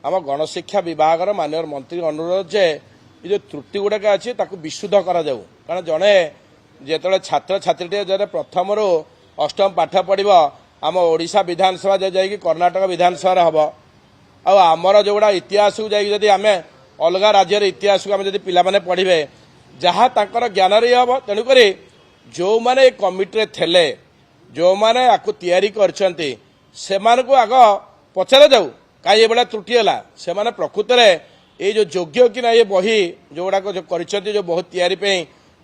आम गणशिक्षा विभाग माननीय मंत्री अनुरोध जे जो त्रुटि गुड़ाक अच्छी विशुद्ध करा जाऊ कारण जड़े जो छात्र छात्री जब प्रथम रु अष्टम पाठ पढ़ आम ओडिशा विधानसभा जाकि कर्णाटक विधानसभा हम आमर जो गुड़ा इतिहास को जाकि आम अलग राज्य इतिहास को आम जब पिलाने पढ़े जहाँ तांकर ज्ञान हम तेणुक जो मैंने कमिटी थे जो मैंने आपको तैयारी करछंती सेमान को आग पचार जाऊ कहीं ये त्रुटि है प्रकृत में ये जो योग्य कि ना ये बही जो गुड़ाक जो कर जो बहुत तैयारी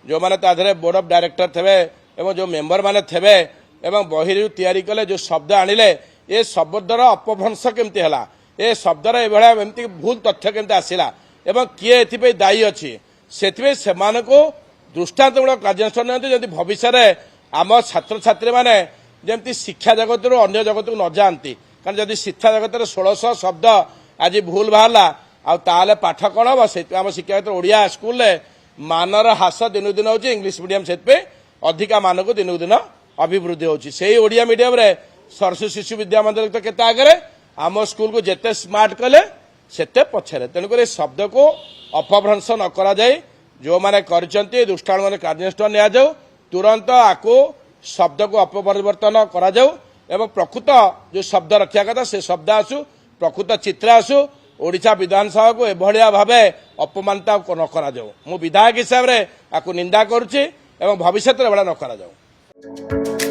जो मैंने ताधरे बोर्ड ऑफ डायरेक्टर थे एवं जो मेंबर माने थे एवं बही तैयारी कले जो शब्द आनिले ये शब्दर अपभ्रंश केमती है ये शब्दर एमती भूल तथ्य केमती आसला एवं किए ए दायी अच्छी से दृष्टांतमूलक कार्यानुष्ठान नियंती भविष्य में आम छात्र छात्री मैंने जमी शिक्षा जगत रू अन्य जगत को न जाती कारण जब शिक्षा जगत 1600 शब्द आज भूल बाहर आउ पाठ कौन हम से आम शिक्षा क्षेत्र ओडिया स्कूल मानर ह्रास दिन दिन हो इंग्लीश मीडियम से अधिका मान को दिन दिन अभिवृद्धि होती ओडिया मीडियम रे सरस्वती शिशु विद्या मंदिर तो केते आगे आम स्कूल को जिते स्मार्ट कले सेते पछरे तेणुक शब्द को अपभ्रंश न करा जाए जो मैंने करछंती दुष्टाणु मैंने कार्यानुष्ठान निया जाऊ तुरंत आको शब्द को अपरिवर्तन करा जाऊ एवं प्रकृत जो शब्द रखा कथा से शब्द आसू प्रकृत चित्र आसू ओडिशा विधानसभा को एभलिया भावे अपमानता न करा जाऊ मु विधायक हिसाब से आपको निंदा करुच्ची एवं भविष्य में एभलिया न करा जाऊ।